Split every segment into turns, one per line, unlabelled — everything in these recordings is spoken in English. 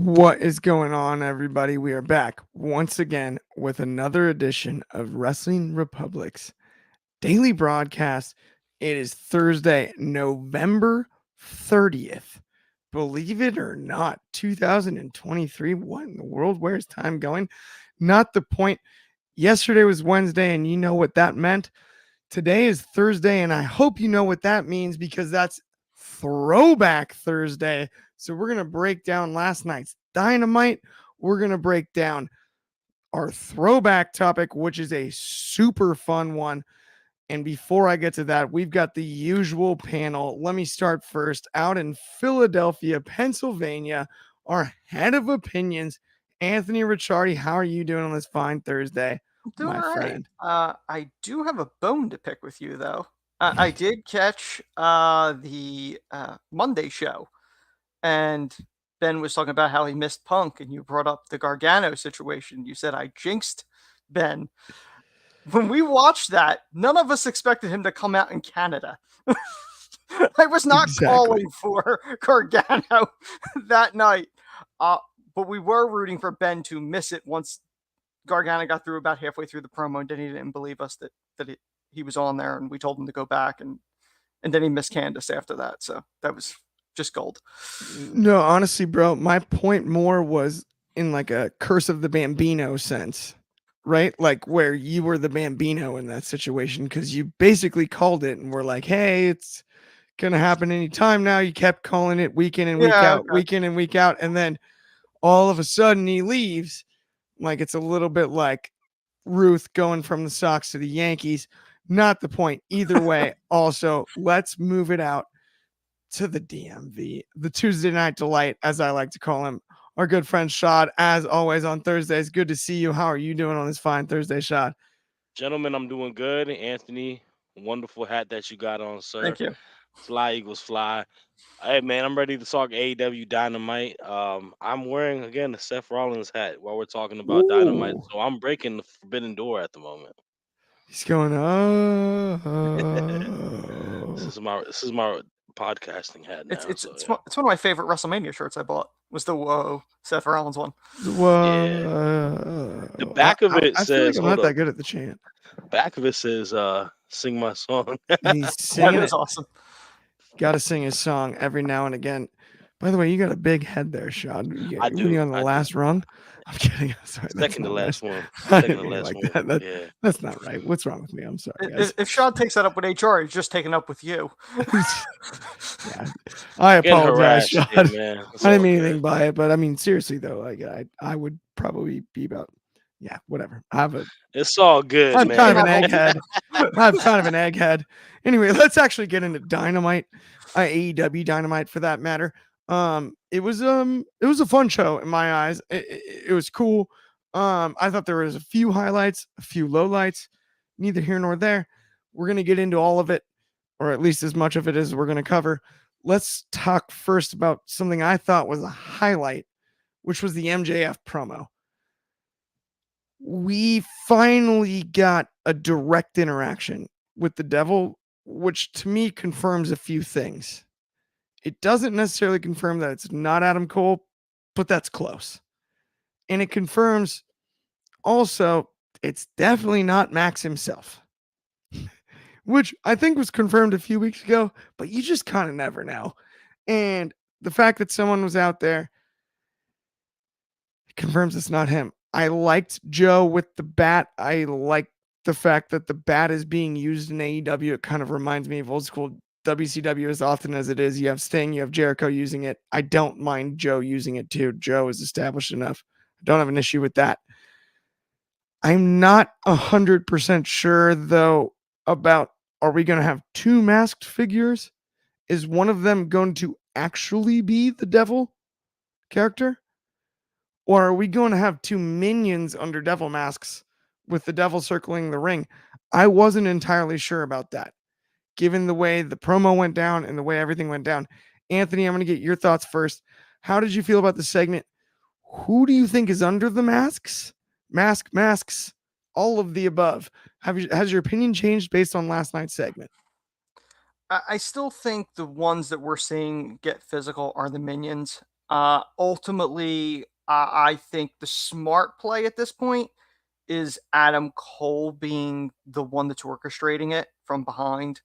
What is going on, everybody? We are back once again with another edition of Wrestling Republic's daily broadcast. It is Thursday, November 30th. Believe it or not, 2023. What in the world? Where's time going? Not the point. Yesterday was Wednesday, and you know what that meant. Today is Thursday, and I hope you know what that means because that's Throwback Thursday. So we're going to break down last night's Dynamite. We're going to break down our throwback topic, which is a super fun one. And before I get to that, we've got the usual panel. Let me start first. Out in Philadelphia, Pennsylvania, our head of opinions, Anthony Ricciardi. How are you doing on this fine Thursday,
my friend? I do have a bone to pick with you, though. I did catch the Monday show, and Ben was talking about how he missed Punk, and you brought up the Gargano situation. You said I jinxed Ben. When we watched that, none of us expected him to come out in Canada. I was not calling for Gargano that night, but we were rooting for Ben to miss it once Gargano got through about halfway through the promo, and then he didn't believe us that he was on there, and we told him to go back, and then he missed Candace after that. So that was just gold.
No, honestly, bro, my point more was in like a Curse of the Bambino sense, right? Like where you were the Bambino in that situation because you basically called it and were like, hey, it's going to happen anytime now. You kept calling it week in and week out, week in and week out. And then all of a sudden he leaves. Like it's a little bit like Ruth going from the Sox to the Yankees. Not the point. Either way, also, let's move it out to the DMV, the Tuesday Night Delight, as I like to call him, our good friend Shad, as always on Thursdays. Good to see you. How are you doing on this fine Thursday, Shad?
Gentlemen, I'm doing good. Anthony, wonderful hat that you got on, sir.
Thank you.
Fly Eagles fly. Hey, man, I'm ready to talk AEW Dynamite. I'm wearing, again, the Seth Rollins hat while we're talking about Dynamite, so I'm breaking the forbidden door at the moment.
He's going,
This is my podcasting hat now.
It's one of my favorite WrestleMania shirts I bought. Was the Whoa Seth Rollins one.
Yeah. The back of it says,
I'm not that good at the chant.
Back of it says, sing my song.
He's singing.
That is awesome.
Got to sing his song every now and again. By the way, you got a big head there, Shad.
I do.
You on the last rung? I'm kidding. I'm sorry.
Second to last one.
That's not right. What's wrong with me? I'm sorry, guys.
If Shad takes that up with HR, he's just taking up with you.
Yeah. I apologize, Shad. I didn't mean anything by it, but I mean, seriously, though, like I would probably be about, whatever.
It's all good,
I'm
man.
kind of an egghead. I'm kind of an egghead. Anyway, let's actually get into Dynamite, AEW Dynamite for that matter. It was a fun show in my eyes. It was cool. I thought there was a few highlights, a few lowlights, neither here nor there. We're going to get into all of it, or at least as much of it as we're going to cover. Let's talk first about something I thought was a highlight, which was the MJF promo. We finally got a direct interaction with the Devil, which to me confirms a few things. It doesn't necessarily confirm that it's not Adam Cole, but that's close. And it confirms also it's definitely not Max himself, which I think was confirmed a few weeks ago, but you just kind of never know. And the fact that someone was out there confirms it's not him. I liked Joe with the bat. I like the fact that the bat is being used in AEW. It kind of reminds me of old school WCW as often as it is. You have Sting, you have Jericho using it. I don't mind Joe using it too. Joe is established enough. I don't have an issue with that. I'm not 100% sure, though, about are we going to have two masked figures? Is one of them going to actually be the Devil character? Or are we going to have two minions under Devil masks with the Devil circling the ring. I wasn't entirely sure about that, given the way the promo went down and the way everything went down. Anthony, I'm going to get your thoughts first. How did you feel about the segment? Who do you think is under the masks? Masks, all of the above. Has your opinion changed based on last night's segment?
I still think the ones that we're seeing get physical are the minions. Ultimately, I think the smart play at this point is Adam Cole being the one that's orchestrating it from behind.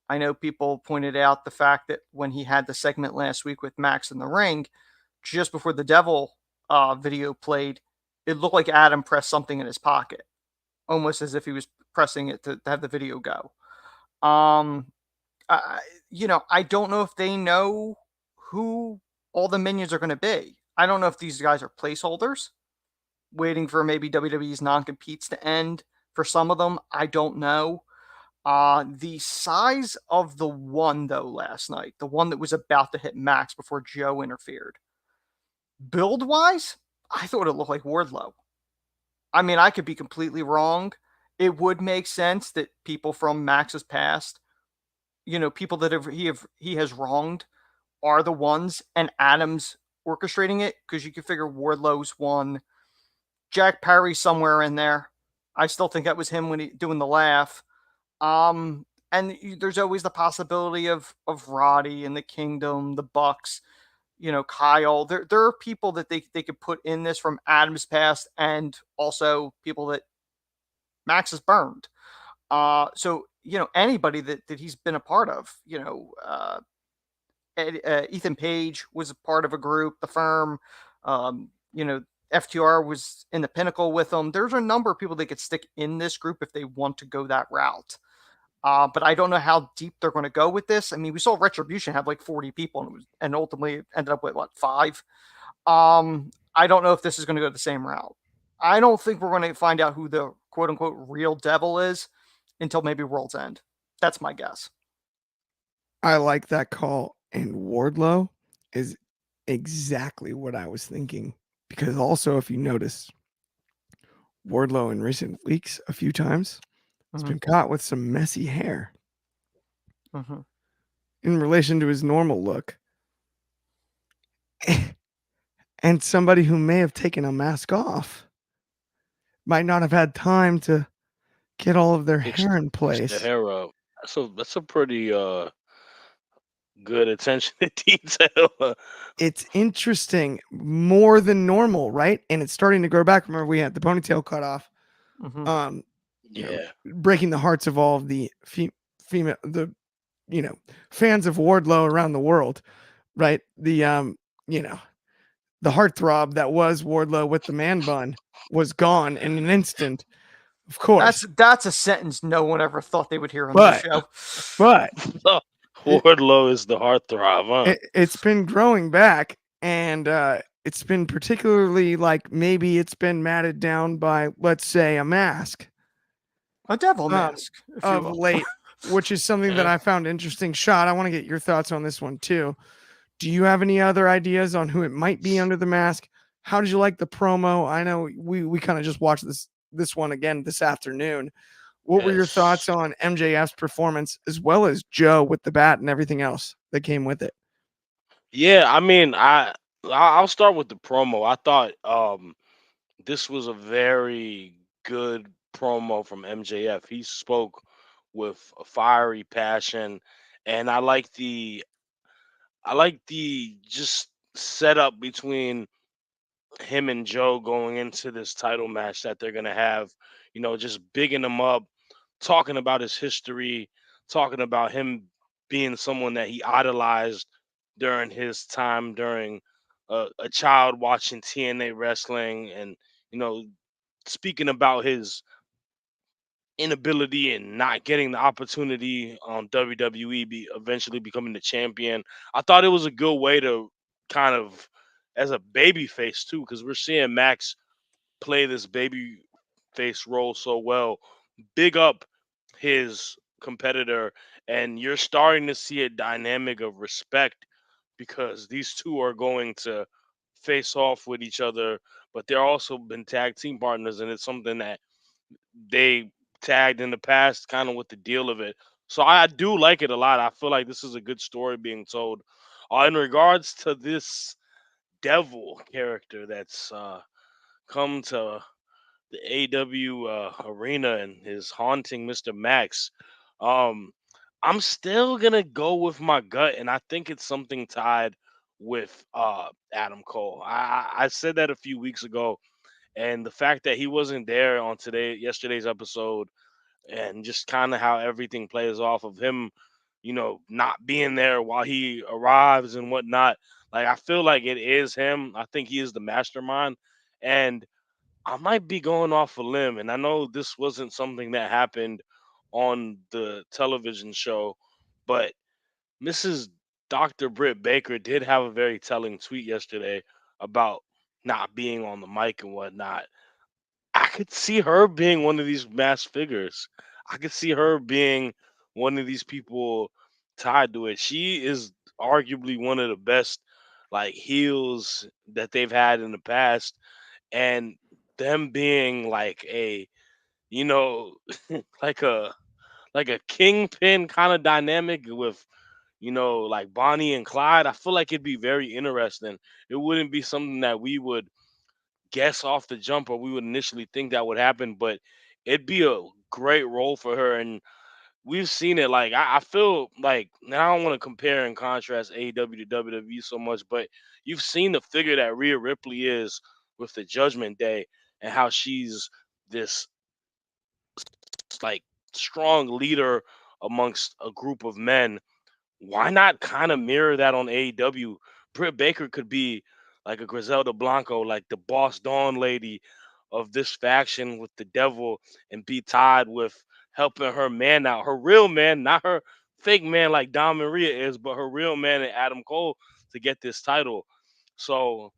I know people pointed out the fact that when he had the segment last week with Max in the ring, just before the Devil video played, it looked like Adam pressed something in his pocket, almost as if he was pressing it to have the video go. Um, I don't know if they know who all the minions are going to be. I don't know if these guys are placeholders, waiting for maybe WWE's non-competes to end. For some of them, I don't know. The size of the one, though, last night, the one that was about to hit Max before Joe interfered, build-wise, I thought it looked like Wardlow. I mean, I could be completely wrong. It would make sense that people from Max's past, people that he has wronged, are the ones, and Adams orchestrating it, because you can figure Wardlow's one. Jack Perry somewhere in there. I still think that was him when he doing the laugh. And there's always the possibility of Roddy and the Kingdom, the Bucks, Kyle. There are people that they could put in this from Adam's past, and also people that Max has burned. So anybody that he's been a part of. Ethan Page was a part of a group, the Firm. FTR was in the Pinnacle with them. There's a number of people that could stick in this group if they want to go that route. But I don't know how deep they're going to go with this. I mean, we saw Retribution have like 40 people and ultimately ended up with 5. I don't know if this is going to go the same route. I don't think we're going to find out who the quote unquote real Devil is until maybe World's End. That's my guess.
I like that call. And Wardlow is exactly what I was thinking. Because also, if you notice, Wardlow in recent weeks, a few times, has been caught with some messy hair in relation to his normal look. And somebody who may have taken a mask off might not have had time to get all of their hair in
The
place.
hair up. That's a pretty good attention to detail.
It's interesting, more than normal, right? And it's starting to grow back. Remember, we had the ponytail cut off. Breaking the hearts of all of the female, fans of Wardlow around the world, right? The the heartthrob that was Wardlow with the man bun was gone in an instant. Of course,
that's a sentence no one ever thought they would hear on the show.
But
Wardlow is the heartthrob, huh?
It's been growing back, and it's been particularly like maybe it's been matted down by, let's say, a mask,
a devil mask,
of late, which is something that I found interesting. Shad, I want to get your thoughts on this one too. Do you have any other ideas on who it might be under the mask? How did you like the promo? I know we kind of just watched this one again this afternoon. What were your thoughts on MJF's performance, as well as Joe with the bat and everything else that came with it?
Yeah, I mean, I'll start with the promo. I thought this was a very good promo from MJF. He spoke with a fiery passion, and I like the just setup between him and Joe going into this title match that they're gonna have. Just bigging him up, talking about his history, talking about him being someone that he idolized during his time during a child watching TNA wrestling, and you know speaking about his inability and not getting the opportunity on WWE, eventually becoming the champion. I thought it was a good way to kind of, as a baby face too, because we're seeing Max play this baby face role so well. Big up his competitor, and you're starting to see a dynamic of respect because these two are going to face off with each other, but they're also been tag team partners, and it's something that they tagged in the past, kind of with the deal of it. So I do like it a lot. I feel like this is a good story being told. In regards to this devil character that's come to the AEW arena and is haunting Mr. Max, um, I'm still gonna go with my gut, and I think it's something tied with Adam Cole. I said that a few weeks ago, and the fact that he wasn't there on yesterday's episode, and just kind of how everything plays off of him, not being there while he arrives and whatnot. Like, I feel like it is him. I think he is the mastermind, and I might be going off a limb. And I know this wasn't something that happened on the television show, but Mrs. Dr. Britt Baker did have a very telling tweet yesterday about not being on the mic and whatnot. I could see her being one of these mass figures. I could see her being one of these people tied to it. She is arguably one of the best like heels that they've had in the past, and them being like a you know like a kingpin kind of dynamic with like Bonnie and Clyde. I feel like it'd be very interesting. It wouldn't be something that we would guess off the jump or we would initially think that would happen, but it'd be a great role for her. And we've seen it. Like, I feel like, now I don't want to compare and contrast AEW to WWE so much, but you've seen the figure that Rhea Ripley is with the Judgment Day and how she's this like strong leader amongst a group of men. Why not kind of mirror that on AEW? Britt Baker could be like a Griselda Blanco, like the boss Dawn lady of this faction with the devil, and be tied with helping her man out, her real man, not her fake man like Dom Maria is, but her real man and Adam Cole to get this title. So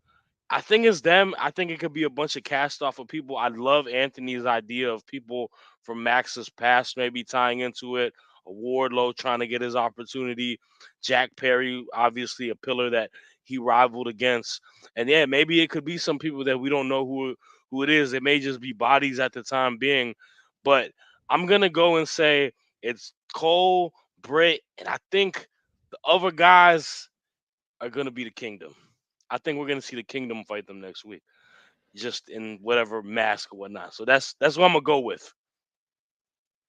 I think it's them. I think it could be a bunch of cast off of people. I love Anthony's idea of people from Max's past maybe tying into it. A Wardlow trying to get his opportunity. Jack Perry, obviously a pillar that he rivaled against. And yeah, maybe it could be some people that we don't know who it is. It may just be bodies at the time being. But I'm gonna go and say it's Cole, Britt, and I think the other guys are gonna be the Kingdom. I think we're gonna see the Kingdom fight them next week, just in whatever mask or whatnot. So that's what I'm gonna go with.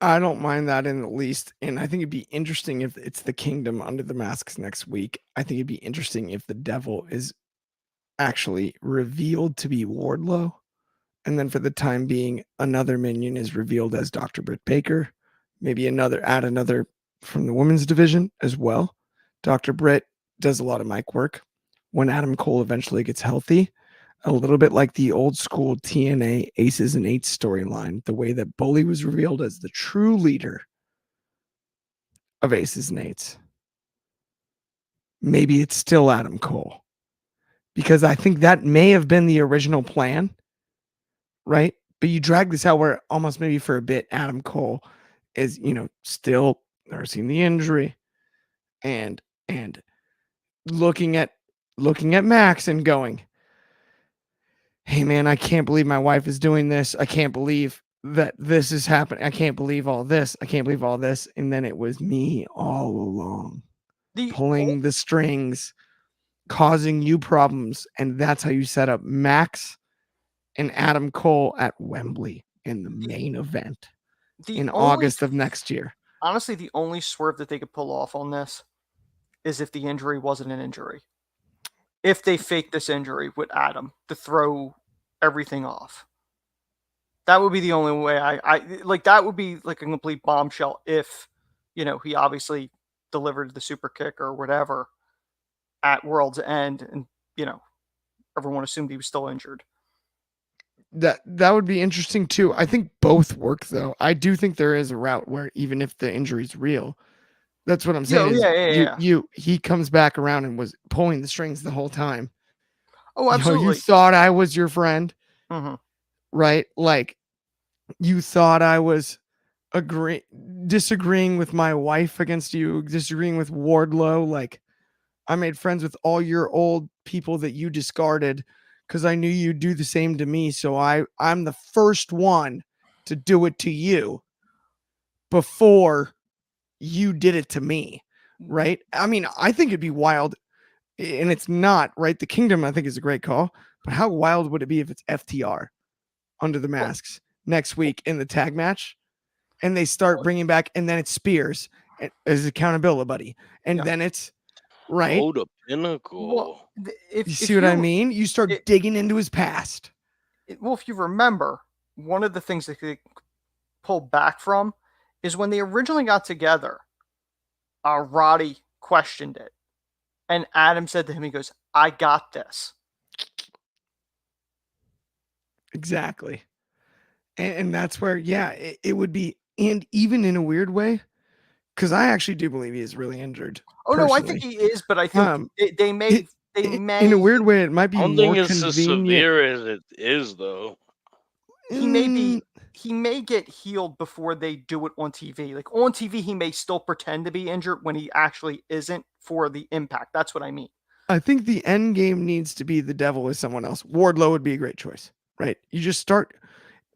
I don't mind that in the least. And I think it'd be interesting if it's the Kingdom under the masks next week. I think it'd be interesting if the devil is actually revealed to be Wardlow. And then for the time being, another minion is revealed as Dr. Britt Baker. Maybe add another from the women's division as well. Dr. Britt does a lot of mic work. When Adam Cole eventually gets healthy, a little bit like the old school TNA Aces and Eights storyline, the way that Bully was revealed as the true leader of Aces and Eights. Maybe it's still Adam Cole, because I think that may have been the original plan, right? But you drag this out where almost maybe for a bit, Adam Cole is, still nursing the injury and looking at Max and going, hey man, I can't believe my wife is doing this. I can't believe that this is happening. I can't believe all this. I can't believe all this. And then it was me all along, pulling the strings, causing you problems. And that's how you set up Max and Adam Cole at Wembley in the main event in August of next year.
Honestly, the only swerve that they could pull off on this is if the injury wasn't an injury. If they fake this injury with Adam to throw everything off. That would be the only way I like. That would be like a complete bombshell if, he obviously delivered the super kick or whatever at World's End, and, everyone assumed he was still injured.
That would be interesting too. I think both work though. I do think there is a route where even if the injury's real, that's what I'm saying. He comes back around and was pulling the strings the whole time.
Oh, absolutely.
You thought I was your friend, right? Like, you thought I was disagreeing with my wife against you, disagreeing with Wardlow. Like, I made friends with all your old people that you discarded because I knew you'd do the same to me. So I'm the first one to do it to you before you did it to me, right? I mean, I think it'd be wild, and it's not, right? The Kingdom, I think, is a great call, but how wild would it be if it's FTR under the masks next week in the tag match, and they start bringing back, and then it's Spears as accountability buddy, and then it's right.
Oh, the Pinnacle.
Well,
You see what I mean? You start digging into his past.
Well, if you remember, one of the things that they pulled back from is when they originally got together, Roddy questioned it. And Adam said to him, he goes, "I got this."
Exactly. And that's where, it would be. And even in a weird way, because I actually do believe he is really injured.
Oh, no, I think he is, but I think they may.
In a weird way, it might be
I don't
more
think it's
convenient.
as severe as it is, though.
He may get healed before they do it on TV. Like on TV, he may still pretend to be injured when he actually isn't for the impact. That's what I mean.
I think the end game needs to be the Devil as someone else. Wardlow would be a great choice, right? You just start,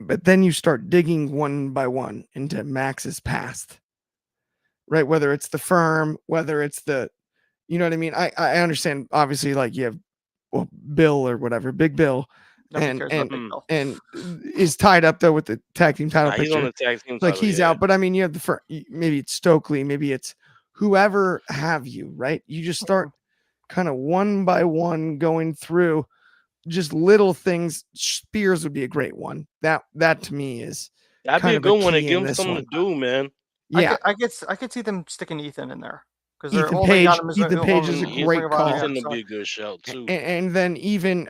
but then you start digging one by one into Max's past, right? Whether it's the firm, whether it's the, you know what I mean? I understand, obviously, like you have Bill or whatever, Big Bill, and is tied up though with the tag team title picture.
He's on the tag team
like
title,
he's out, but I mean, you have the maybe it's Stokely, maybe it's whoever have you, right? You just start kind of one by one going through just little things. Spears would be a great one. That to me is
that'd be a good one to give him something to do, man.
Yeah,
I could see them sticking Ethan in there.
Ethan Page is a great call.
Ethan would be a good shout too.
And then even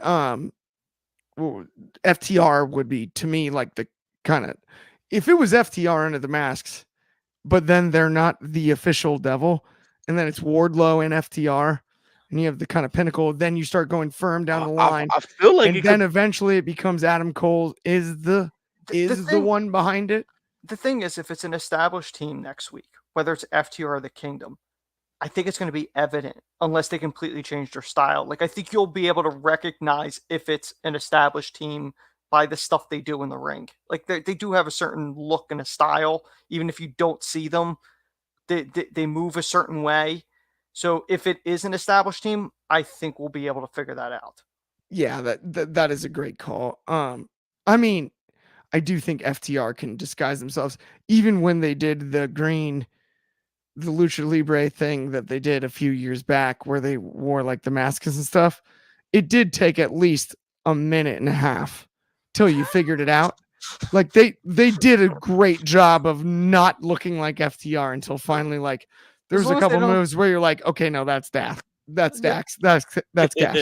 FTR would be, to me, like the kind of, if it was FTR under the masks, but then they're not the official Devil, and then it's Wardlow and FTR, and you have the kind of Pinnacle, then you start going firm down the line.
I feel like,
and then eventually it becomes Adam Cole is the one behind it.
The thing is, if it's an established team next week, whether it's FTR or the Kingdom, I think it's going to be evident unless they completely change their style. Like, I think you'll be able to recognize if it's an established team by the stuff they do in the ring. Like, they do have a certain look and a style. Even if you don't see them, they move a certain way. So if it is an established team, I think we'll be able to figure that out.
Yeah, that is a great call. I mean, I do think FTR can disguise themselves. Even when they did the Lucha Libre thing that they did a few years back where they wore like the masks and stuff, it did take at least a minute and a half till you figured it out. Like they did a great job of not looking like FTR until finally, like, there's a couple moves where you're like, okay, no, that's Dax. That's Dax. That's Cash.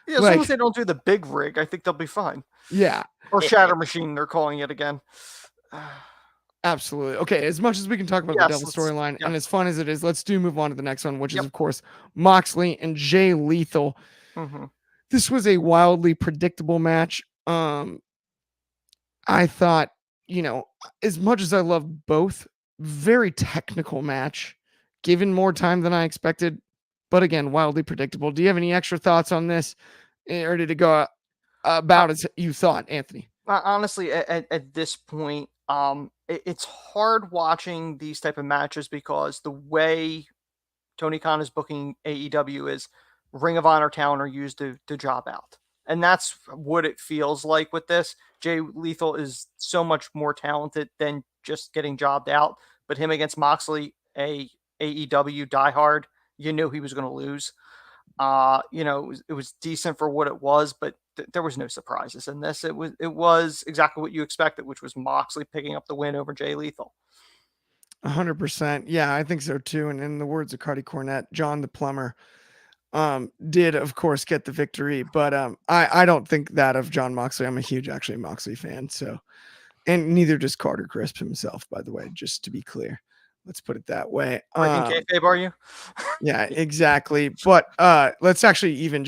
Yeah, as long as they don't do the big rig, I think they'll be fine.
Yeah.
Or Shatter Machine, they're calling it again.
Absolutely. Okay, as much as we can talk about the Devil storyline, and as fun as it is, let's move on to the next one, which is, of course, Moxley and Jay Lethal.
Mm-hmm.
This was a wildly predictable match. I thought, as much as I love both, very technical match, given more time than I expected, but again, wildly predictable. Do you have any extra thoughts on this, or did it go about as you thought, Anthony?
Honestly, at this point, it's hard watching these type of matches because the way Tony Khan is booking AEW is Ring of Honor talent are used to job out. And that's what it feels like with this. Jay Lethal is so much more talented than just getting jobbed out. But him against Moxley, a AEW diehard, you knew he was going to lose. It was decent for what it was, but there was no surprises in this. It was exactly what you expected, which was Moxley picking up the win over Jay Lethal.
100%. Yeah, I think so too. And in the words of Cardi Cornette, John the Plumber did, of course, get the victory. But I don't think that of John Moxley. I'm a huge, actually, Moxley fan. So, and neither does Carter Crisp himself, by the way, just to be clear. Let's put it that way.
Breaking kayfabe, are you?
Yeah, exactly. But let's actually even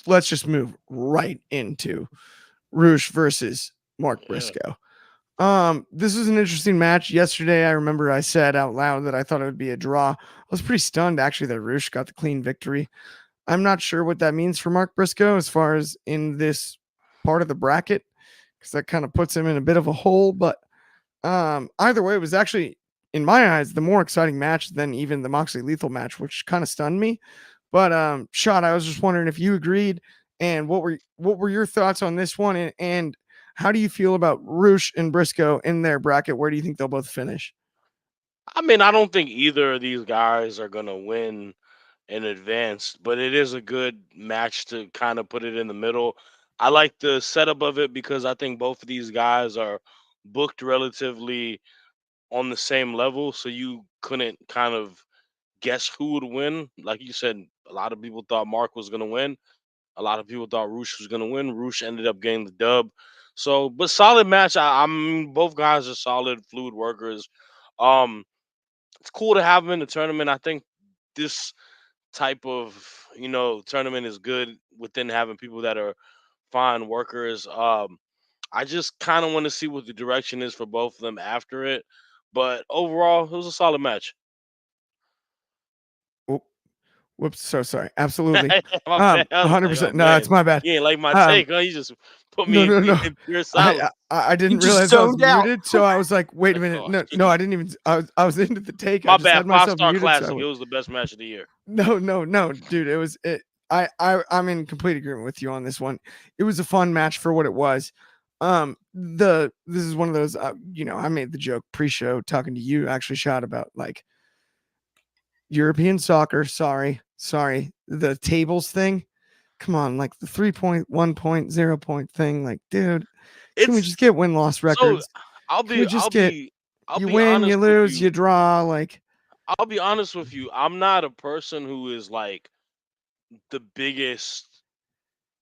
let's just move right into Roosh versus Mark Briscoe. This was an interesting match. Yesterday, I remember I said out loud that I thought it would be a draw. I was pretty stunned, actually, that Roosh got the clean victory. I'm not sure what that means for Mark Briscoe as far as in this part of the bracket, because that kind of puts him in a bit of a hole. But Either way, it was actually, in my eyes, the more exciting match than even the Moxley Lethal match, which kind of stunned me. But Sean, I was just wondering if you agreed, and what were your thoughts on this one, and how do you feel about Roosh and Briscoe in their bracket? Where do you think they'll both finish?
I mean, I don't think either of these guys are gonna win in advance, but it is a good match to kind of put it in the middle. I like the setup of it because I think both of these guys are booked relatively on the same level, so you couldn't kind of guess who would win. Like you said, a lot of people thought Mark was gonna win. A lot of people thought Roosh was gonna win. Roosh ended up getting the dub. So, but solid match. I'm both guys are solid, fluid workers. Um, it's cool to have them in the tournament. I think this type of tournament is good within having people that are fine workers. I just kind of want to see what the direction is for both of them after it. But overall, it was a solid match.
Oh, whoops, so sorry. Absolutely.
My bad. I was like, oh
100%. No, it's
man,
my bad.
you ain't like my
Um,
take, huh? You just put
no,
me
no, no.
in pure
I
silence.
I
You
didn't
just
realize I was
zoned out.
muted, so I was like, wait a
Like,
minute.
oh,
No, no,
jeez.
I didn't even. I was into the take. I
My
just
bad.
had
Five
myself
star
muted, so I
classic. It
would.
was the best match of the year.
No, no, no, dude. It was it. I'm in complete agreement with you on this one. It was a fun match for what it was. This is one of those. I made the joke pre-show talking to you. Actually, shot about like European soccer. Sorry. The tables thing. Come on, like the 3.1 point 0 point thing. Like, dude, can we
It's
just get win loss
so.
records?
I'll
Can we
be. I'll
just get
be. I'll
you
be
win, you
honest with
lose,
you.
you draw? Like,
I'll be honest with you. I'm not a person who is like the biggest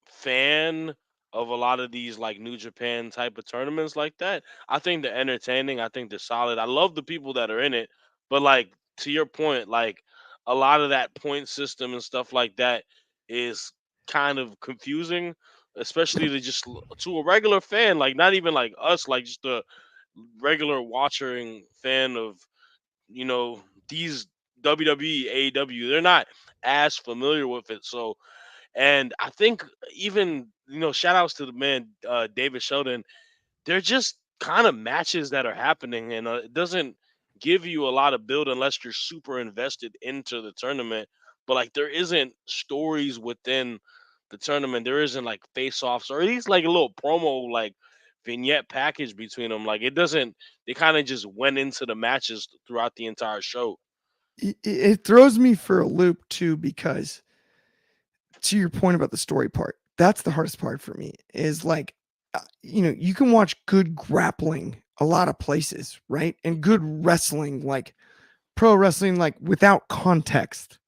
fan of a lot of these like New Japan type of tournaments like that. I think they're entertaining. I think they're solid. I love the people that are in it, but like to your point, like a lot of that point system and stuff like that is kind of confusing, especially to a regular fan, like not even like us, like just a regular watching fan of you know these WWE, AEW. They're not as familiar with it, so and I think even shout outs to the man David Sheldon. They're just kind of matches that are happening, and it doesn't give you a lot of build unless you're super invested into the tournament. But like there isn't stories within the tournament. There isn't like face offs or at least like a little promo like vignette package between them. Like it doesn't. They kind of just went into the matches throughout the entire show.
it throws me for a loop too, because to your point about the story part, that's the hardest part for me. Is like, you can watch good grappling a lot of places, right, and good wrestling, like pro wrestling, like without context,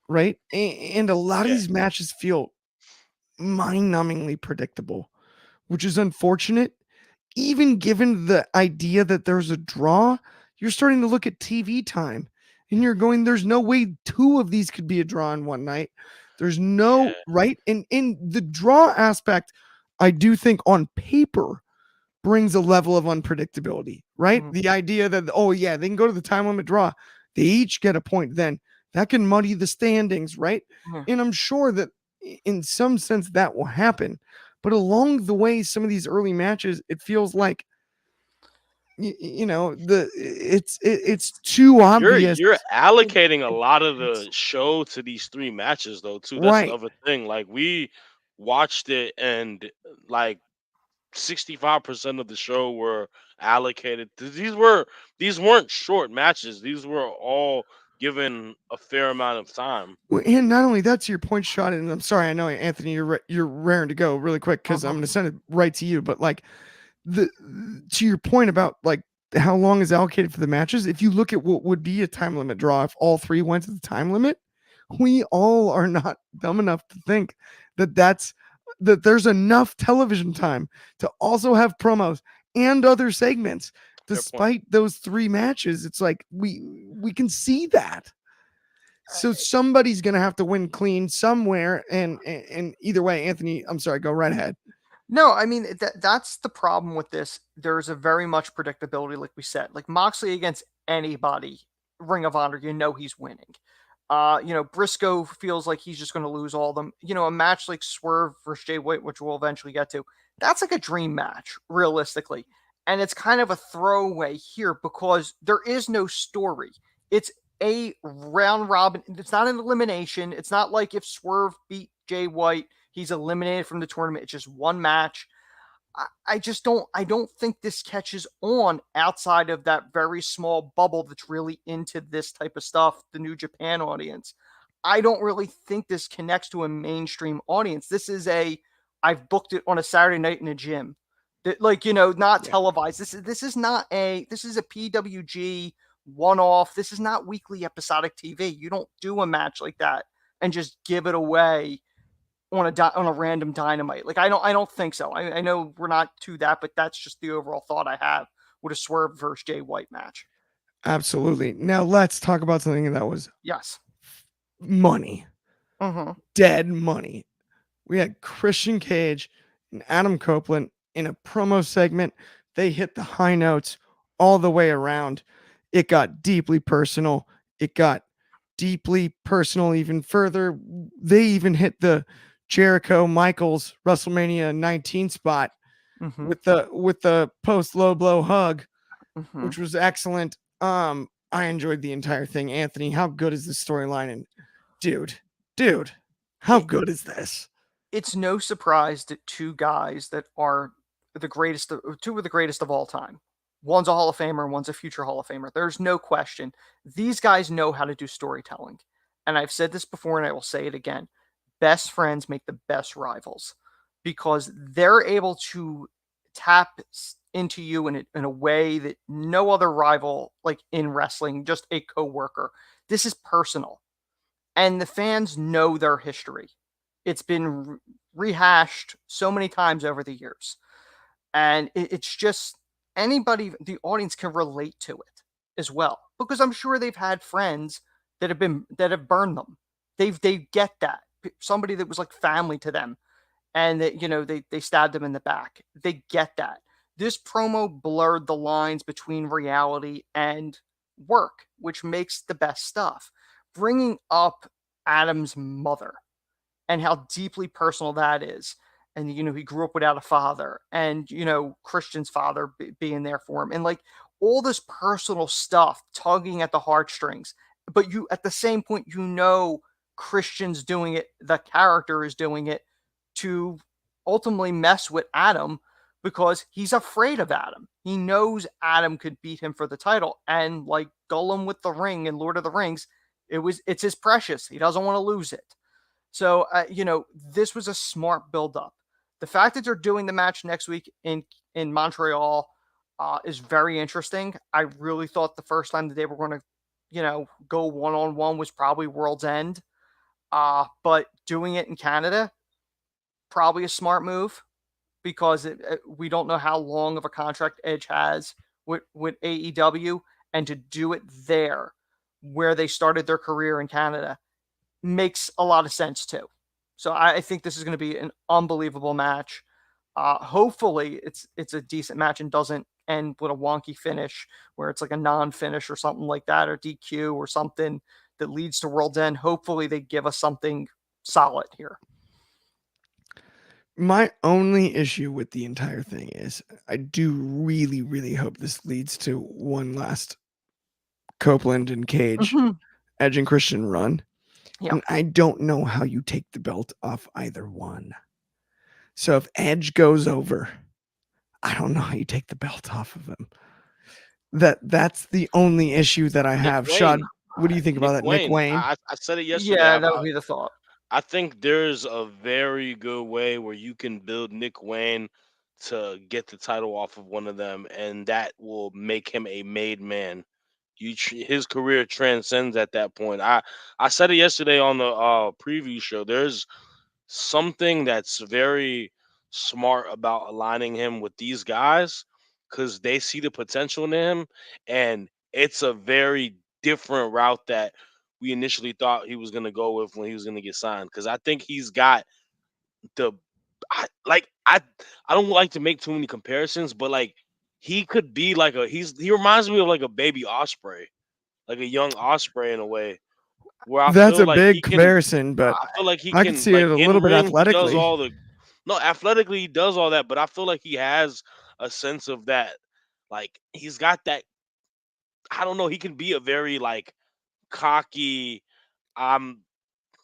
right, and a lot of
Yeah,
these matches feel mind-numbingly predictable, which is unfortunate. Even given the idea that there's a draw, you're starting to look at TV time and you're going, there's no way two of these could be a draw in one night. There's no
yeah,
right. And in the draw aspect, I do think on paper brings a level of unpredictability, right?
Mhm.
The idea that, oh, yeah, they can go to the time limit draw, they each get a point, then that can muddy the standings, right?
Mhm.
And I'm sure that in some sense that will happen. But along the way, some of these early matches, it feels like it's too obvious.
you're
It-
allocating a lot of the
it's
show to these three matches though too. That's the
right.
other thing. Like we watched it and like 65% of the show were allocated to these weren't short matches. These were all given a fair amount of time.
And not only that, to your point, Shot, and I'm sorry, I know Anthony, you're raring to go really quick because I'm
Mhm.
going to send it right to you. But like the to your point about like how long is allocated for the matches, if you look at what would be a time limit draw if all three went to the time limit, we all are not dumb enough to think that there's enough television time to also have promos and other segments
Fair point.
despite those three matches. It's like we can see that, so somebody's gonna have to win clean somewhere, and either way, Anthony, I'm sorry, go right ahead.
No, I mean that's the problem with this. There's a very much predictability, like we said. Like Moxley against anybody, Ring of Honor, he's winning. Briscoe feels like he's just going to lose all of them. A match like Swerve versus Jay White, which we'll eventually get to, that's like a dream match, realistically. And it's kind of a throwaway here because there is no story. It's a round robin. It's not an elimination. It's not like if Swerve beat Jay White, he's eliminated from the tournament. It's just one match. I just don't think this catches on outside of that very small bubble that's really into this type of stuff, the New Japan audience. I don't really think this connects to a mainstream audience. This is I've booked it on a Saturday night in a gym. That, like, not televised. This is a PWG one-off. This is not weekly episodic TV. You don't do a match like that and just give it away on a random Dynamite. Like, I don't think so. I know we're not to that, but that's just the overall thought I have with a Swerve versus Jay White match.
Absolutely. Now let's talk about something that was money. Dead money. We had Christian Cage and Adam Copeland in a promo segment. They hit the high notes all the way around. It got deeply personal. Even further. They even hit the Jericho Michaels WrestleMania 19 spot with the post low blow hug, which was excellent. I enjoyed the entire thing. Anthony, how good is this storyline? And dude, how good is this?
It's no surprise that two guys that are two of the greatest of all time. One's a Hall of Famer and one's a future Hall of Famer. There's no question. These guys know how to do storytelling. And I've said this before and I will say it again. Best friends make the best rivals because they're able to tap into you in a way that no other rival, like in wrestling, just a coworker. This is personal. And the fans know their history. It's been rehashed so many times over the years. And it's just anybody, the audience can relate to it as well. Because I'm sure they've had friends that have burned them. They get that. Somebody that was like family to them. And that, they stabbed them in the back. They get that. This promo blurred the lines between reality and work, which makes the best stuff. Bringing up Adam's mother and how deeply personal that is. And, he grew up without a father and, Christian's father being there for him. And like all this personal stuff tugging at the heartstrings. But at the same point, Christian's doing it. The character is doing it to ultimately mess with Adam because he's afraid of Adam. He knows Adam could beat him for the title. And like Gollum with the ring and Lord of the Rings, it's his precious. He doesn't want to lose it. So, this was a smart build-up. The fact that they're doing the match next week in Montreal is very interesting. I really thought the first time that they were going to, go one-on-one was probably World's End. But doing it in Canada, probably a smart move because we don't know how long of a contract Edge has with AEW, and to do it there where they started their career in Canada makes a lot of sense too. So I think this is going to be an unbelievable match. Hopefully it's a decent match and doesn't end with a wonky finish where it's like a non-finish or something like that, or DQ or something that leads to World's End. Hopefully they give us something solid here.
My only issue with the entire thing is I do really, really hope this leads to one last Copeland and Cage, Edge and Christian run. Yeah. And I don't know how you take the belt off either one. So if Edge goes over, I don't know how you take the belt off of him. That's the only issue that I have. Shad, what do you think about that? Nick Wayne?
I said it yesterday.
Yeah, that would be the thought.
I think there's a very good way where you can build Nick Wayne to get the title off of one of them, and that will make him a made man. His career transcends at that point. I said it yesterday on the preview show. There's something that's very smart about aligning him with these guys because they see the potential in him, and it's a very different route that we initially thought he was going to go with when he was going to get signed. Because I think he's got I don't like to make too many comparisons, but like he could be like he reminds me of like a baby Osprey, like a young Osprey in a way. Where
that's a big comparison, but
I feel like
I can see it a little bit athletically.
Athletically he does all that, but I feel like he has a sense of that Like he's got that. I don't know. He can be a very like cocky. I'm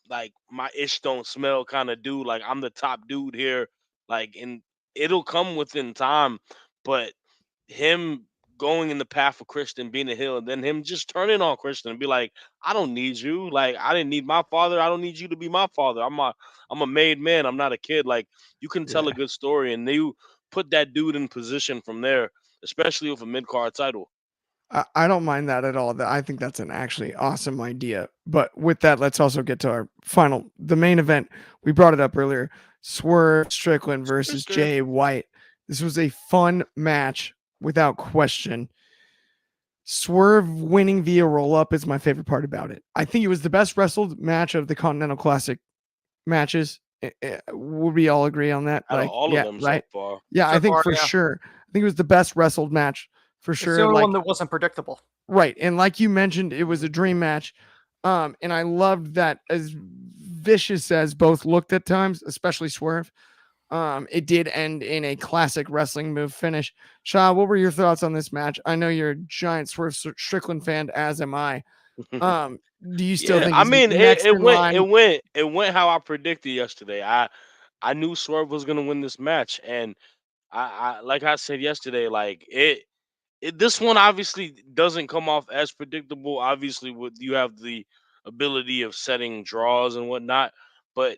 like my ish don't smell kind of dude. Like I'm the top dude here. Like and it'll come within time, but him going in the path of Christian being a heel, and then him just turning on Christian and be like, I don't need you. Like I didn't need my father. I don't need you to be my father. I'm a made man. I'm not a kid. Like you can tell
Yeah.
a good story, and you put that dude in position from there, especially with a mid card title.
I don't mind that at all. I think that's an actually awesome idea. But with that, let's also get to the main event. We brought it up earlier. Swerve Strickland versus Jay White. This was a fun match without question. Swerve winning via roll up is my favorite part about it. I think it was the best wrestled match of the Continental Classic matches. Would we all agree on that?
Out of
Like,
all of
yeah,
them
right.
so far.
Yeah, I
So
think
far,
for
yeah.
sure. I think it was the best wrestled match for
It's
sure.
the only
Like,
one that wasn't predictable.
right. And like you mentioned, it was a dream match. And I loved that as vicious as both looked at times, especially Swerve. It did end in a classic wrestling move finish. Shaw, what were your thoughts on this match? I know you're a giant Swerve Strickland fan, as am I. Do you still
Yeah,
think
I
he's
mean
next in line?
it went how I predicted yesterday. I knew Swerve was gonna win this match, and I like I said yesterday, like this one obviously doesn't come off as predictable. Obviously, with you have the ability of setting draws and whatnot, but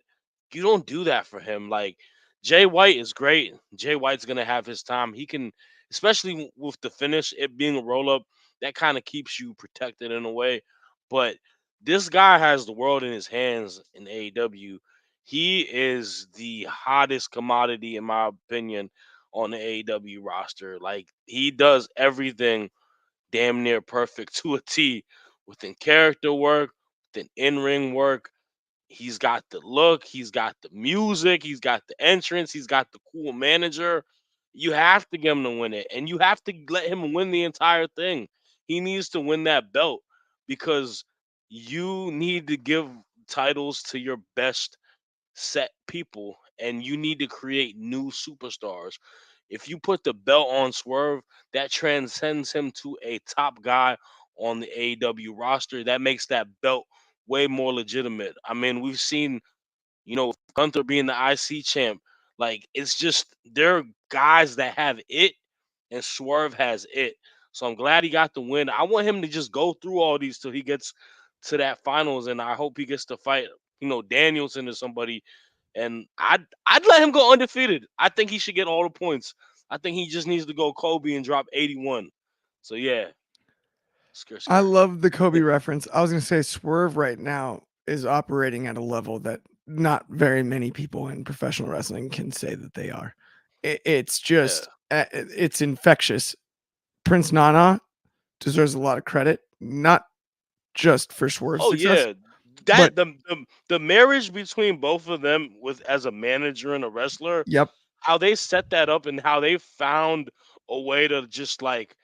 you don't do that for him. Like Jay White is great. Jay White's gonna have his time. He can, especially with the finish, it being a roll up, that kind of keeps you protected in a way. But this guy has the world in his hands in AEW. He is the hottest commodity, in my opinion, on the AEW roster. Like he does everything damn near perfect to a T within character work, within in-ring work. He's got the look, he's got the music, he's got the entrance, he's got the cool manager. You have to get him to win it, and you have to let him win the entire thing. He needs to win that belt because you need to give titles to your best set people, and you need to create new superstars. If you put the belt on Swerve, that transcends him to a top guy on the AEW roster. That makes that belt way more legitimate. I mean, we've seen, Gunther being the IC champ. Like, it's just, there are guys that have it, and Swerve has it. So I'm glad he got the win. I want him to just go through all these till he gets to that finals, and I hope he gets to fight, Danielson or somebody, and I'd let him go undefeated. I think he should get all the points. I think he just needs to go Kobe and drop 81. So yeah, skirt
I
skirt.
love the Kobe reference. I was going to say Swerve right now is operating at a level that not very many people in professional wrestling can say that they are. It's
Yeah.
just, it's infectious. Prince Nana deserves a lot of credit, not just for Swerve's
Oh
success,
yeah.
but
That the marriage between both of them with as a manager and a wrestler,
yep.
how they set that up and how they found a way to just like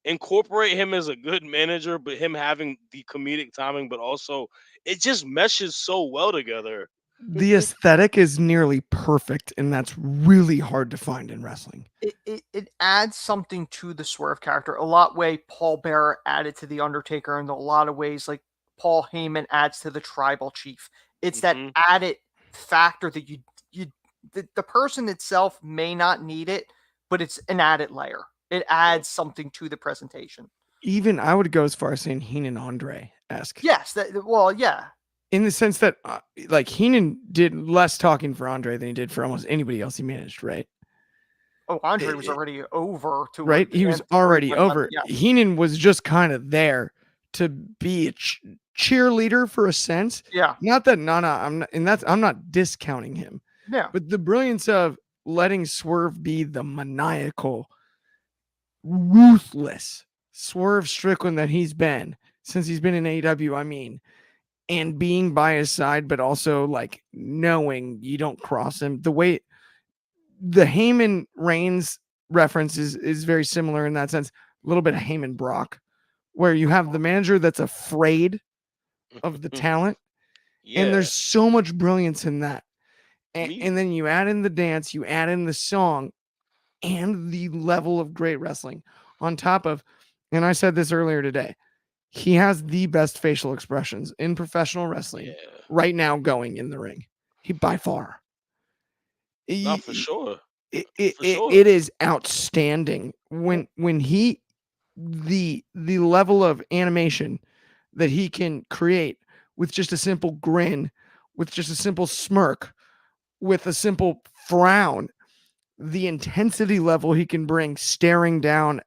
incorporate him as a good manager, but him having the comedic timing, but also it just meshes so well together.
The aesthetic is nearly perfect, and that's really hard to find in wrestling.
It adds something to the Swerve character. A lot way Paul Bearer added to the Undertaker, in a lot of ways like Paul Heyman adds to the Tribal Chief. It's that
Mhm.
added factor that the person itself may not need it, but it's an added layer. It adds something to the presentation.
Even I would go as far as saying Heenan Andre-esque.
Yes, well, yeah.
In the sense that, like, Heenan did less talking for Andre than he did for almost anybody else he managed, right?
Oh, Andre was already over to
Right? He was already
went on.
over.
Yeah,
Heenan was just kind of there to be a cheerleader for a sense.
yeah,
Not that Nana, I'm not discounting him,
yeah.
but the brilliance of letting Swerve be the maniacal, ruthless Swerve Strickland that he's been since he's been in AEW. I mean, and being by his side, but also like knowing you don't cross him. The way the Heyman Reigns reference is very similar in that sense. A little bit of Heyman Brock, where you have the manager that's afraid of the talent, and
Yeah.
there's so much brilliance in that.
Me.
And then you add in the dance, you add in the song, and the level of great wrestling. On top of, and I said this earlier today, he has the best facial expressions in professional wrestling right now going in the ring. He by far.
Not for sure.
It is outstanding when he the level of animation that he can create with just a simple grin, with just a simple smirk, with a simple frown, the intensity level he can bring staring down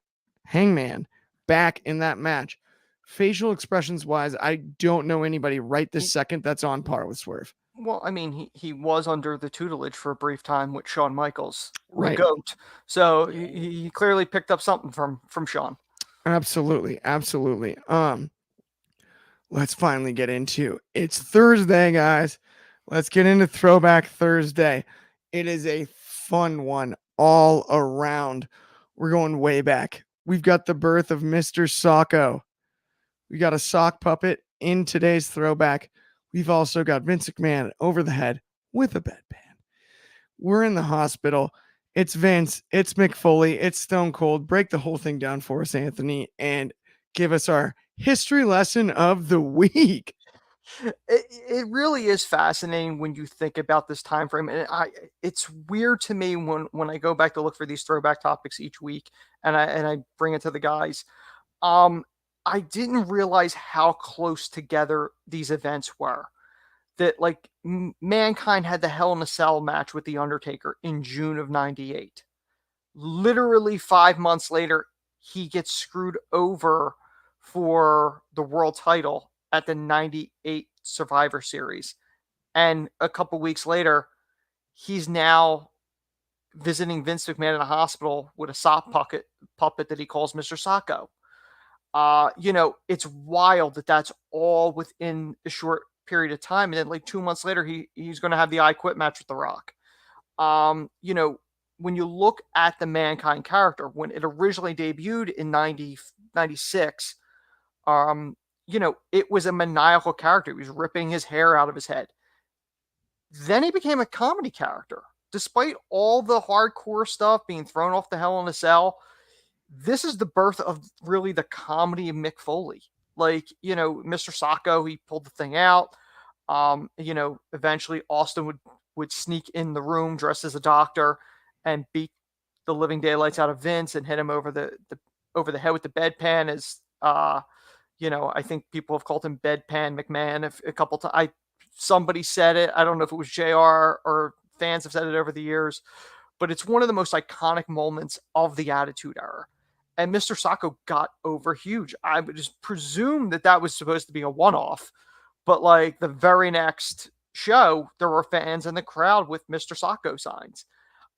Hangman back in that match. Facial expressions wise, I don't know anybody right this second that's on par with Swerve.
Well, I mean, he was under the tutelage for a brief time with Shawn Michaels,
Right.
the GOAT. So he clearly picked up something from Shawn.
Absolutely. Let's finally get into it's Thursday, guys. Let's get into Throwback Thursday. It is a fun one all around. We're going way back. We've got the birth of Mr. Socko. We got a sock puppet in today's throwback. We've also got Vince McMahon over the head with a bedpan. We're in the hospital. It's Vince, it's Mick Foley, it's Stone Cold. Break the whole thing down for us, Anthony, and give us our history lesson of the week.
It really is fascinating when you think about this time frame, and it's weird to me when I go back to look for these throwback topics each week, and I bring it to the guys. I didn't realize how close together these events were. That like Mankind had the Hell in a Cell match with The Undertaker in June of '98. Literally 5 months later, he gets screwed over for the world title at the '98 Survivor Series. And a couple weeks later, he's now visiting Vince McMahon in a hospital with a sock puppet that he calls Mr. Socko. It's wild that that's all within a short period of time. And then like 2 months later, he's going to have the I Quit match with The Rock. When you look at the Mankind character, when it originally debuted in 96, it was a maniacal character. He was ripping his hair out of his head. Then he became a comedy character. Despite all the hardcore stuff being thrown off the Hell in a Cell, this is the birth of really the comedy of Mick Foley. Like, Mr. Socko, he pulled the thing out. Eventually Austin would sneak in the room dressed as a doctor and beat the living daylights out of Vince and hit him over the head with the bedpan. As I think people have called him Bedpan McMahon a couple times. Somebody said it. I don't know if it was JR or fans have said it over the years, but it's one of the most iconic moments of the Attitude Era. And Mr. Socko got over huge. I would just presume that was supposed to be a one-off, but like the very next show, there were fans in the crowd with Mr. Socko signs.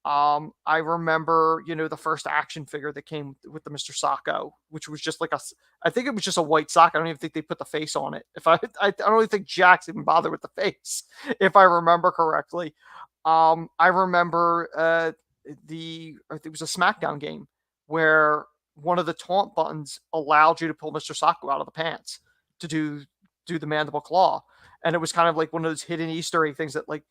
I remember, the first action figure that came with the Mr. Socko, which was just like I think it was just a white sock. I don't even think they put the face on it. I don't even think Jax even bothered with the face, if I remember correctly. I remember I think it was a SmackDown game where one of the taunt buttons allowed you to pull Mr. Socko out of the pants to do the mandible claw. And it was kind of like one of those hidden Easter egg things that like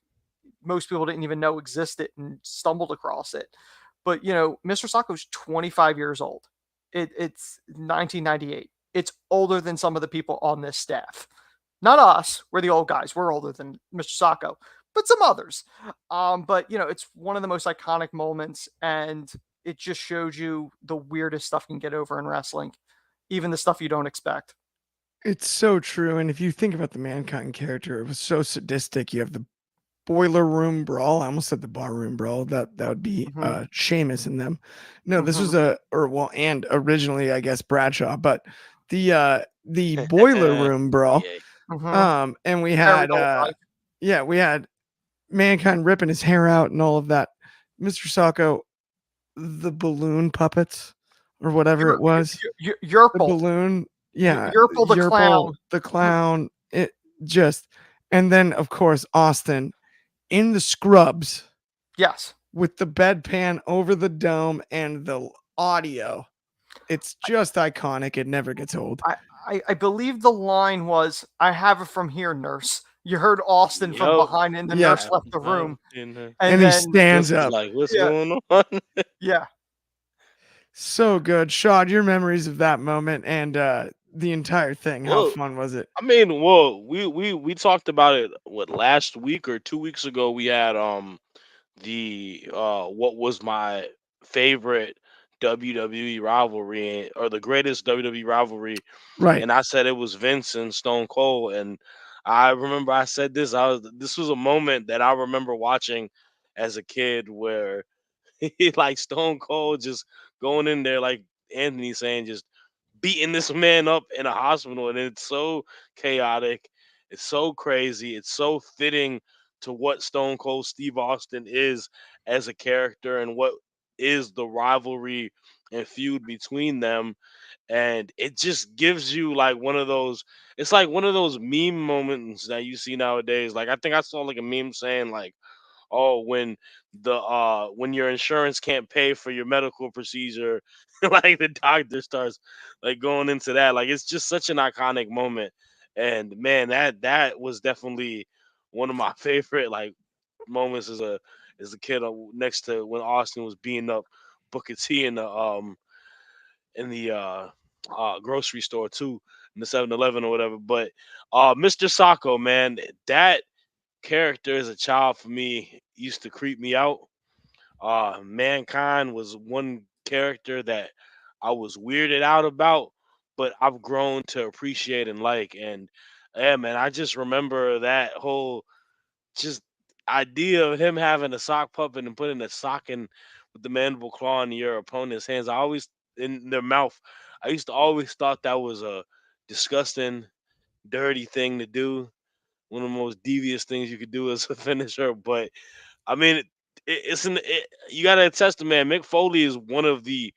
most people didn't even know existed and stumbled across it. But, Mr. Socko is 25 years old. It's 1998. It's older than some of the people on this staff. Not us. We're the old guys. We're older than Mr. Socko, but some others. But, it's one of the most iconic moments, and it just showed you the weirdest stuff can get over in wrestling, even the stuff you don't expect.
It's so true. And if you think about the Mankind character, it was so sadistic. You have the boiler room brawl. I almost said the bar room brawl. That would be Sheamus in them. No, this was and originally I guess Bradshaw, but the boiler room brawl. And we had we had Mankind ripping his hair out and all of that. Mr. Socko, the balloon puppets or whatever it was.
Your
balloon. Yeah.
Yerpal
the clown. It just, and then of course Austin in the scrubs.
Yes.
With the bedpan over the dome and the audio. It's just iconic. It never gets old.
I believe the line was, "I have it from here, nurse." You heard Austin from behind, and the nurse left the room.
And then he stands up.
Like, what's going on?
Yeah.
So good. Shad, your memories of that moment and the entire thing. How
Well,
fun was it?
I mean, well, we talked about it what last week or 2 weeks ago. We had the what was my favorite WWE rivalry or the greatest WWE rivalry,
Right.
and I said it was Vince and Stone Cold. And I remember I said this was a moment that I remember watching as a kid where he like Stone Cold just going in there like Anthony saying just beating this man up in a hospital, and it's so chaotic, it's so crazy, it's so fitting to what Stone Cold Steve Austin is as a character and what is the rivalry and feud between them. And it just gives you like one of those, it's like one of those meme moments that you see nowadays. Like I think I saw like a meme saying like, oh, when your insurance can't pay for your medical procedure, like the doctor starts like going into that. Like it's just such an iconic moment. And man, that was definitely one of my favorite like moments as a kid, next to when Austin was beating up Booker T in the grocery store too, in the 7-Eleven or whatever. But Mr. Sacco, man, that character as a child for me used to creep me out. Mankind was one character that I was weirded out about, but I've grown to appreciate and like. And yeah, man, I just remember that whole just idea of him having a sock puppet and putting a sock in with the mandible claw in your opponent's hands. I always in their mouth. I used to always thought that was a disgusting, dirty thing to do. One of the most devious things you could do as a finisher. But I mean, you got to attest to, man. Mick Foley is one of the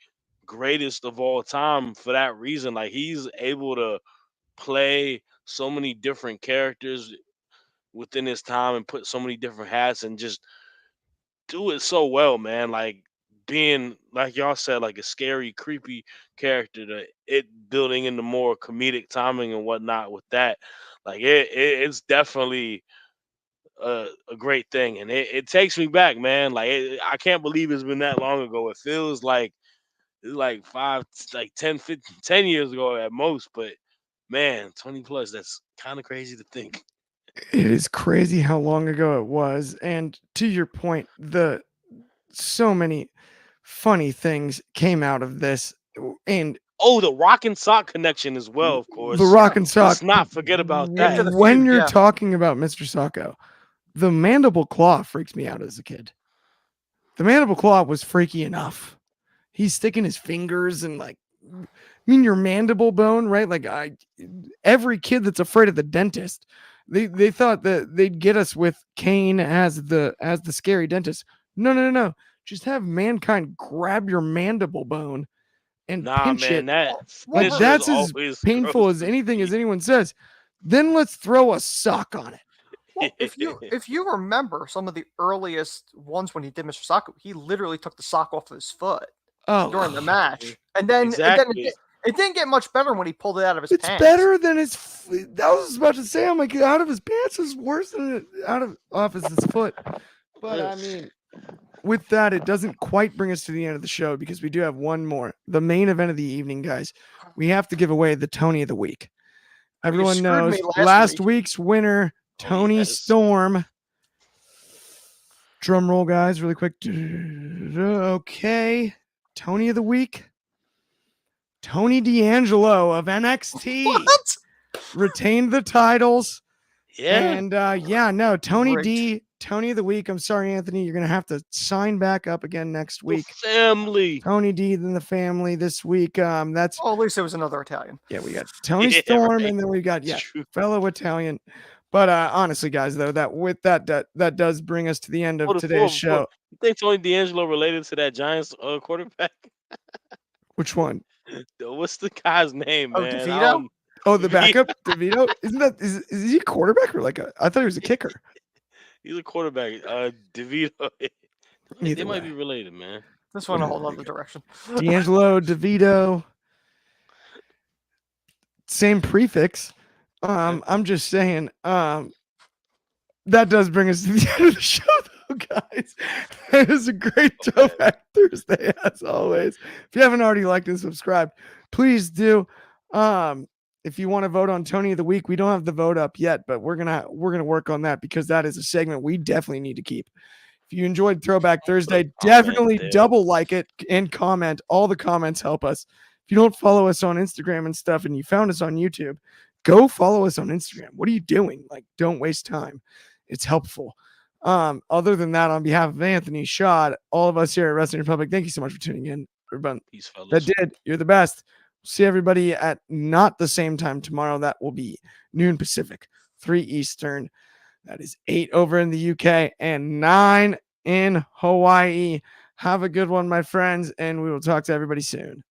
greatest of all time for that reason. Like he's able to play so many different characters within his time and put so many different hats and just do it so well, man. Like being like y'all said, like a scary, creepy character to it building into more comedic timing and whatnot with that. Like it's definitely a great thing, and it takes me back, man. Like I can't believe it's been that long ago. It feels like it's like 10, 15, 10 years ago at most, but man, 20 plus. That's kind of crazy to think.
It is crazy how long ago it was. And to your point, the so many funny things came out of this. And
Oh, the Rock and Sock connection as well, of
the
course.
Rock and Sock.
Let's not forget about that.
Into the
When
feud,
you're
yeah.
talking about Mr. Sacco, the mandible claw freaks me out as a kid. The mandible claw was freaky enough. He's sticking his fingers and like, I mean, your mandible bone, right? Like every kid that's afraid of the dentist, they thought that they'd get us with Kane as the scary dentist. No. Just have Mankind grab your mandible bone and
Nah,
pinch
man,
it.
that
Like
finisher is
that's as
always
painful
gross
as
to
anything
me.
as anyone says. Then let's throw a sock on it.
Well, if you remember some of the earliest ones when he did Mr. Sacco, he literally took the sock off of his foot
Oh,
during the match, and then
Exactly.
it didn't get much better when he pulled it out of his
it's
pants.
better than his. That was about to say. I'm like, out of his pants is worse than it out of off his foot. But I mean, with that, it doesn't quite bring us to the end of the show because we do have one more, the main event of the evening, guys. We have to give away the Tony of the Week. Everyone
screwed me
knows
last week.
week's winner, Tony
yes.
Storm. Drum roll, guys, really quick. Okay, Tony of the Week. Tony D'Angelo of NXT
What?
retained the titles.
Yeah.
And Tony
Great.
D, Tony of the Week. I'm sorry, Anthony. You're gonna have to sign back up again next
The
week.
family.
Tony D and the family this week. That's
Oh, at least it was another Italian.
yeah, we got Tony
Yeah,
Storm,
right.
and then we got
It's true.
fellow Italian. But honestly, guys, though, that does bring us to the end of
Hold it,
today's show.
You think Tony D'Angelo related to that Giants quarterback?
Which one?
What's the guy's name,
Oh,
man? I
DeVito?
don't-
Oh, the backup, DeVito. Isn't that is he a quarterback or like a? I thought he was a kicker.
He's a quarterback. DeVito. They
Either
might
way.
be related, man.
This went a whole other direction.
D'Angelo, DeVito, same prefix. I'm just saying. That does bring us to the end of the show, though, guys, it was a great Throwback Thursday as always. If you haven't already liked and subscribed, please do. If you want to vote on Tony of the Week, we don't have the vote up yet, but we're gonna work on that because that is a segment we definitely need to keep. If you enjoyed Throwback Thursday, definitely double like it and comment. All the comments help us. If you don't follow us on Instagram and stuff, and you found us on YouTube, go follow us on Instagram. What are you doing? Like, don't waste time. It's helpful. Other than that, on behalf of Anthony, Shad, all of us here at Wrestling Republic, thank you so much for tuning in. Everybody
Peace, fellas.
that did, you're the best. See everybody at not the same time tomorrow. That will be noon Pacific, 3 Eastern. That is 8 over in the UK and 9 in Hawaii. Have a good one, my friends, and we will talk to everybody soon.